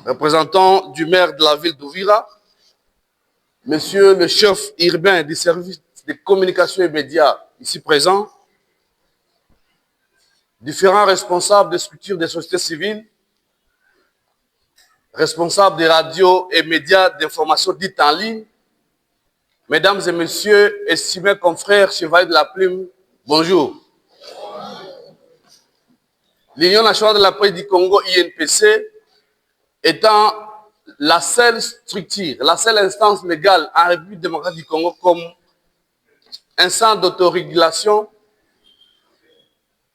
représentant du maire de la ville d'Ouvira, monsieur le chef urbain du service de communication et médias ici présent, différents responsables des structures des sociétés civiles, responsables des radios et médias d'information dites en ligne, mesdames et messieurs, estimés confrères, chevaliers de la plume, bonjour. L'Union nationale de la presse du Congo, INPC, étant la seule structure, la seule instance légale en République démocratique du Congo comme instance d'autorégulation,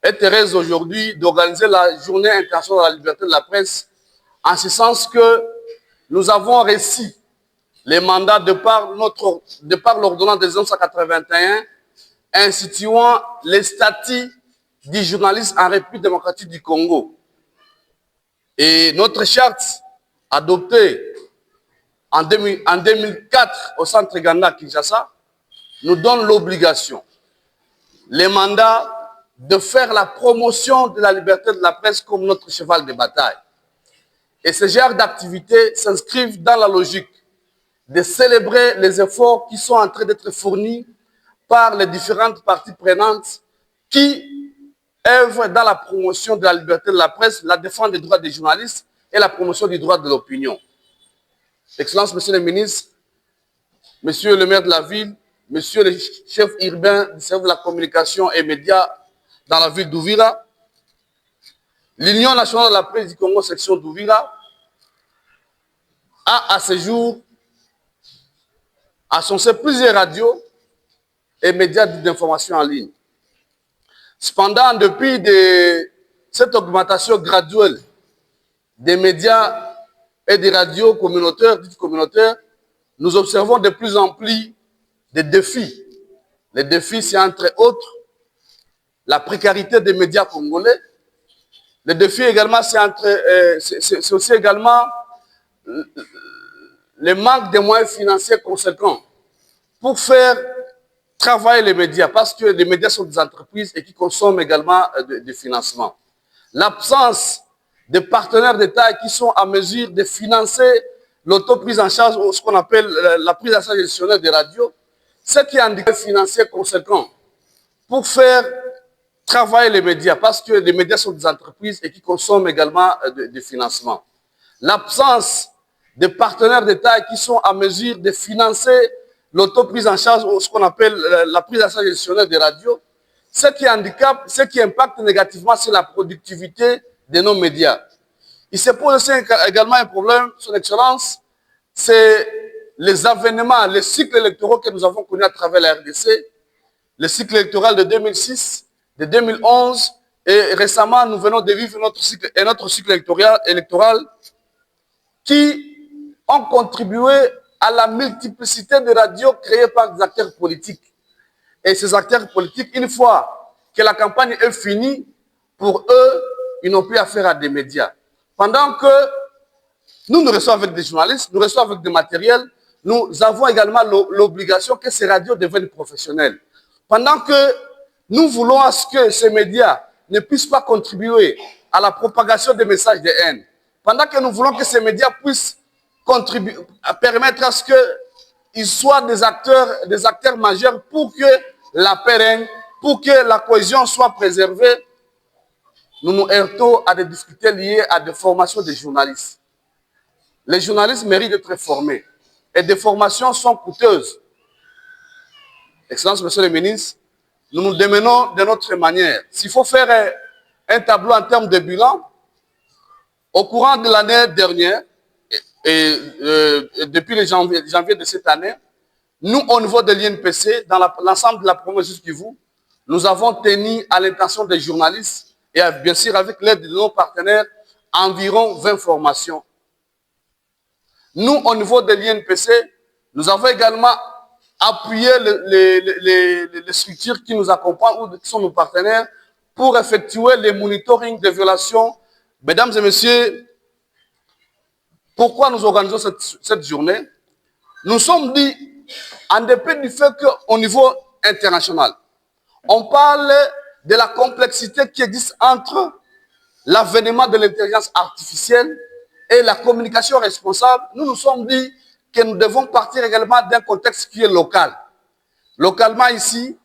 est heureuse aujourd'hui d'organiser la journée internationale de la liberté de la presse, en ce sens que nous avons réussi les mandats de par l'ordonnance de 1981 instituant les statuts du journaliste en République démocratique du Congo. Et notre charte adoptée en 2004 au centre Ghana Kinshasa nous donne l'obligation, les mandats de faire la promotion de la liberté de la presse comme notre cheval de bataille. Et ce genre d'activités s'inscrivent dans la logique de célébrer les efforts qui sont en train d'être fournis par les différentes parties prenantes qui œuvrent dans la promotion de la liberté de la presse, la défense des droits des journalistes et la promotion du droit de l'opinion. Excellences, Monsieur le ministre, Monsieur le maire de la ville, Monsieur le chef urbain du service de la communication et médias dans la ville d'Ouvira, l'Union nationale de la presse du Congo, section d'Ouvira, a à ce jour annoncé plusieurs radios et médias d'information en ligne. Cependant, depuis cette augmentation graduelle des médias et des radios communautaires, dites communautaires, nous observons de plus en plus des défis. Les défis, c'est entre autres la précarité des médias congolais. Le défi également, c'est aussi également le manque de moyens financiers conséquents pour faire travailler les médias, parce que les médias sont des entreprises et qui consomment également du financement. L'absence de partenaires d'État qui sont à mesure de financer l'autoprise en charge, ou ce qu'on appelle la prise en charge gestionnaire des radios, ce qui est un handicap financier conséquent pour faire travailler les médias, parce que les médias sont des entreprises et qui consomment également du financement. L'absence de partenaires d'État qui sont à mesure de financer l'autoprise en charge, ou ce qu'on appelle la prise en charge gestionnaire des radios, ce qui handicap, ce qui impacte négativement sur la productivité de nos médias. Il se pose aussi également un problème, son Excellence, c'est les avènements, les cycles électoraux que nous avons connus à travers la RDC, le cycle électoral de 2006, de 2011, et récemment, nous venons de vivre notre cycle électoral qui ont contribué à la multiplicité de radios créées par des acteurs politiques. Et ces acteurs politiques, une fois que la campagne est finie, pour eux, ils n'ont plus affaire à des médias. Pendant que nous recevons avec des journalistes, nous recevons avec des matériels, nous avons également l'obligation que ces radios deviennent professionnelles. Pendant que nous voulons à ce que ces médias ne puissent pas contribuer à la propagation des messages de haine, pendant que nous voulons que ces médias puissent contribuer, permettre à ce qu'ils soient des acteurs majeurs pour que la paix règne, pour que la cohésion soit préservée, nous nous heurtons à des difficultés liées à des formations des journalistes. Les journalistes méritent d'être formés et des formations sont coûteuses. Excellence, Monsieur le ministre, nous nous démenons de notre manière. S'il faut faire un tableau en termes de bilan, au courant de l'année dernière, et depuis le janvier de cette année, nous, au niveau de l'INPC, dans l'ensemble de la province du Kivu, nous avons tenu à l'intention des journalistes et bien sûr avec l'aide de nos partenaires, environ 20 formations. Nous, au niveau de l'INPC, nous avons également appuyé les structures qui nous accompagnent ou qui sont nos partenaires pour effectuer les monitoring de violations. Mesdames et messieurs, pourquoi nous organisons cette journée? Nous sommes dit, en dépit du fait qu'au niveau international, on parle de la complexité qui existe entre l'avènement de l'intelligence artificielle et la communication responsable, nous nous sommes dit que nous devons partir également d'un contexte qui est local. Localement ici,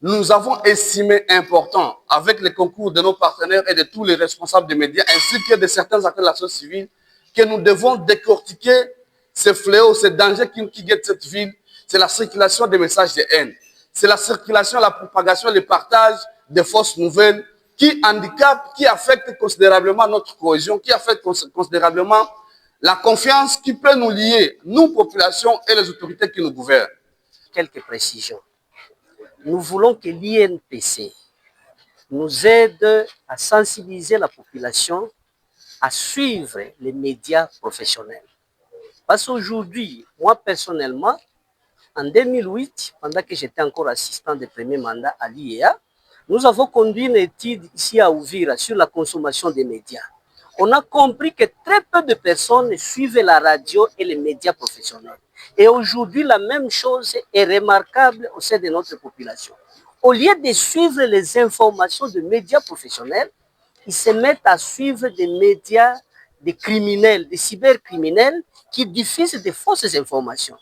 nous avons estimé important, avec le concours de nos partenaires et de tous les responsables des médias, ainsi que de certains acteurs de la société civile, que nous devons décortiquer ces fléaux, ces dangers qui guettent cette ville. C'est la circulation des messages de haine. C'est la circulation, la propagation, le partage de fausses nouvelles qui handicapent, qui affectent considérablement notre cohésion, qui affectent considérablement la confiance qui peut nous lier, nous, population, et les autorités qui nous gouvernent. Quelques précisions. Nous voulons que l'INPC nous aide à sensibiliser la population à suivre les médias professionnels. Parce qu'aujourd'hui, moi personnellement, en 2008, pendant que j'étais encore assistant de premier mandat à l'IEA, nous avons conduit une étude ici à Uvira sur la consommation des médias. On a compris que très peu de personnes suivaient la radio et les médias professionnels. Et aujourd'hui, la même chose est remarquable au sein de notre population. Au lieu de suivre les informations de médias professionnels, ils se mettent à suivre des médias, des criminels, des cybercriminels qui diffusent de fausses informations.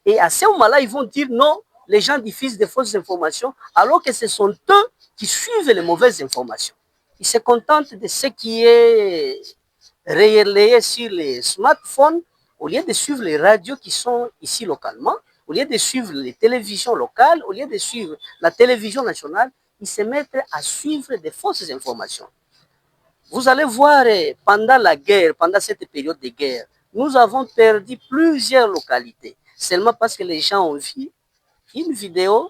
Et à ce moment-là, ils vont dire non, les gens diffusent de fausses informations, alors que ce sont eux qui suivent les mauvaises informations. Ils se contentent de ce qui est relayé sur les smartphones, au lieu de suivre les radios qui sont ici localement, au lieu de suivre les télévisions locales, au lieu de suivre la télévision nationale, ils se mettent à suivre de fausses informations. Vous allez voir, pendant la guerre, pendant cette période de guerre, nous avons perdu plusieurs localités, seulement parce que les gens ont vu une vidéo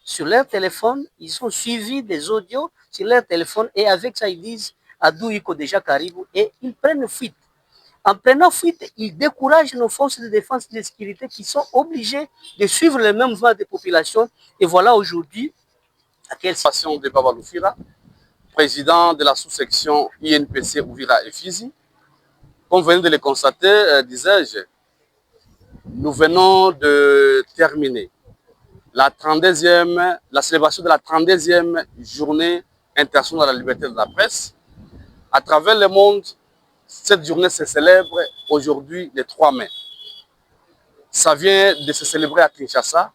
sur leur téléphone, ils ont suivi des audios sur leur téléphone et avec ça, ils disent Adou Iko déjà Caribou et ils prennent fuite. En prenant fuite, ils découragent nos forces de défense et de sécurité qui sont obligées de suivre les mêmes voies des populations. Et voilà aujourd'hui à quelle situation de Baba Loufira, président de la sous-section INPC Uvira et Fizi. Comme venez de le constater, disais-je, nous venons de terminer la célébration de la 32e journée internationale de la liberté de la presse. À travers le monde, cette journée se célèbre aujourd'hui le 3 mai. Ça vient de se célébrer à Kinshasa,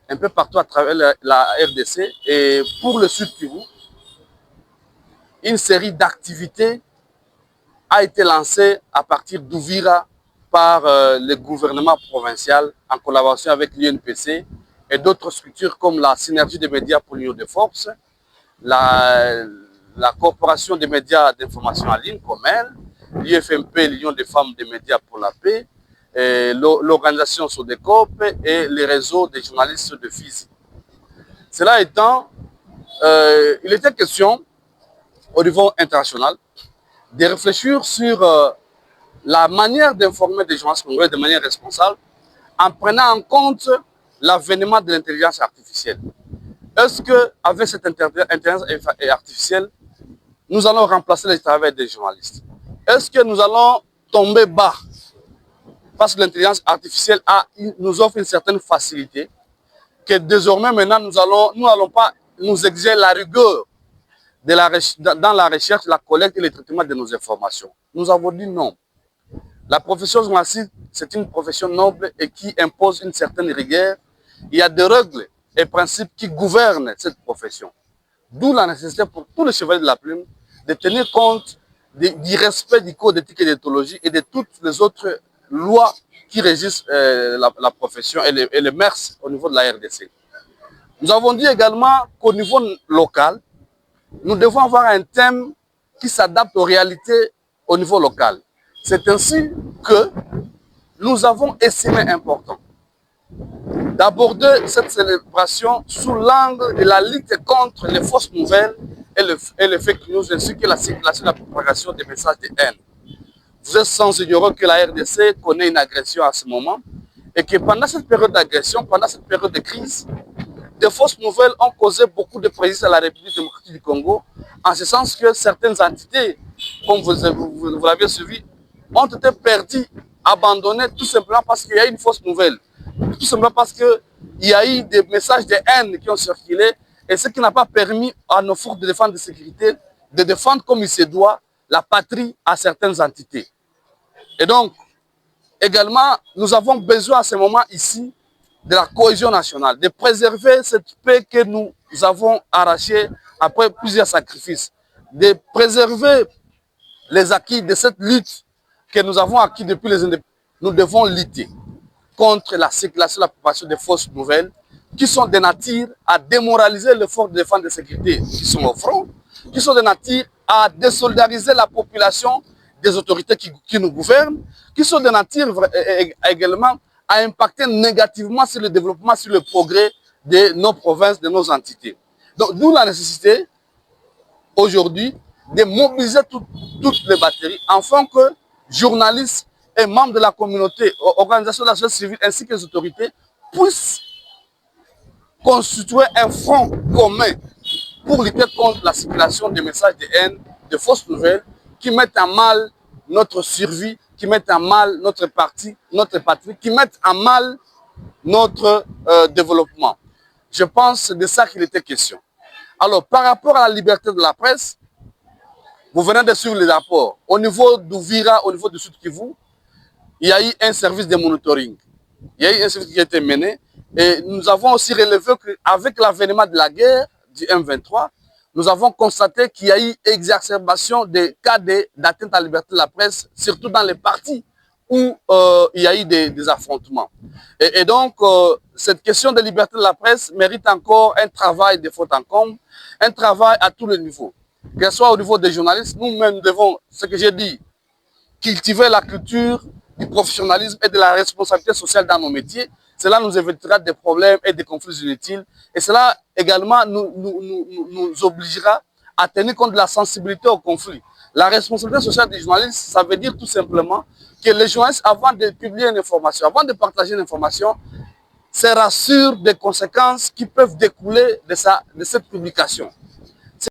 un peu partout à travers la RDC. Et pour le Sud Kivu, une série d'activités a été lancée à partir d'Uvira par le gouvernement provincial en collaboration avec l'UNPC et d'autres structures comme la Synergie des médias pour l'Union des forces, la Corporation des médias d'information en ligne, comme elle, l'UFMP, l'Union des femmes des médias pour la paix, l'organisation Sodecop et les réseaux des journalistes de Fizi. Cela étant, il était question au niveau international de réfléchir sur la manière d'informer des journalistes congolais de manière responsable en prenant en compte l'avènement de l'intelligence artificielle. Est-ce qu'avec cette intelligence artificielle, nous allons remplacer le travail des journalistes? Est-ce que nous allons tomber bas? Parce que l'intelligence artificielle nous offre une certaine facilité que désormais, maintenant, nous n'allons pas nous exiger la rigueur dans la recherche, la collecte et le traitement de nos informations. Nous avons dit non. La profession journalistique, c'est une profession noble et qui impose une certaine rigueur. Il y a des règles et principes qui gouvernent cette profession. D'où la nécessité pour tous les chevaliers de la plume de tenir compte du respect du code d'éthique et d'éthologie et de toutes les autres lois qui régissent la profession et les mœurs au niveau de la RDC. Nous avons dit également qu'au niveau local, nous devons avoir un thème qui s'adapte aux réalités au niveau local. C'est ainsi que nous avons estimé important d'aborder cette célébration sous l'angle de la lutte contre les fausses nouvelles et les fake news, ainsi que la circulation et la propagation des messages de haine. Vous êtes sans ignorer que la RDC connaît une agression à ce moment et que pendant cette période d'agression, pendant cette période de crise, des fausses nouvelles ont causé beaucoup de préjudice à la République démocratique du Congo, en ce sens que certaines entités, comme vous l'avez suivi, ont été perdues, abandonnées, tout simplement parce qu'il y a une fausse nouvelle. Tout simplement parce qu'il y a eu des messages de haine qui ont circulé, et ce qui n'a pas permis à nos forces de défense de sécurité de défendre comme il se doit la patrie à certaines entités. Et donc, également, nous avons besoin à ce moment ici de la cohésion nationale, de préserver cette paix que nous avons arrachée après plusieurs sacrifices, de préserver les acquis de cette lutte que nous avons acquis depuis les indépendances. Nous devons lutter contre la circulation, la propagation des fausses nouvelles qui sont de nature à démoraliser les forces de défense et de sécurité qui sont au front, qui sont de nature à désolidariser la population des autorités qui nous gouvernent, qui sont de nature également à impacter négativement sur le développement, sur le progrès de nos provinces, de nos entités. Donc, d'où la nécessité aujourd'hui de mobiliser toutes les batteries afin que journalistes et membres de la communauté, organisations de la société civile ainsi que les autorités puissent constituer un front commun pour lutter contre la circulation des messages de haine, de fausses nouvelles qui mettent en mal notre survie, qui mettent en mal notre parti, notre patrie, qui mettent en mal notre développement. Je pense que c'est de ça qu'il était question. Alors, par rapport à la liberté de la presse, vous venez de suivre les rapports. Au niveau d'Ouvira, au niveau du Sud Kivu, il y a eu un service de monitoring. Il y a eu un service qui a été mené. Et nous avons aussi relevé qu'avec l'avènement de la guerre du M23, nous avons constaté qu'il y a eu exacerbation des cas d'atteinte à la liberté de la presse, surtout dans les parties où il y a eu des affrontements. Et donc, cette question de liberté de la presse mérite encore un travail de fond en comble, un travail à tous les niveaux. Que ce soit au niveau des journalistes, nous-mêmes devons, ce que j'ai dit, cultiver la culture du professionnalisme et de la responsabilité sociale dans nos métiers. Cela nous évitera des problèmes et des conflits inutiles. Et cela également nous obligera à tenir compte de la sensibilité au conflit. La responsabilité sociale des journalistes, ça veut dire tout simplement que les journalistes, avant de publier une information, avant de partager une information, se rassurent des conséquences qui peuvent découler de cette publication.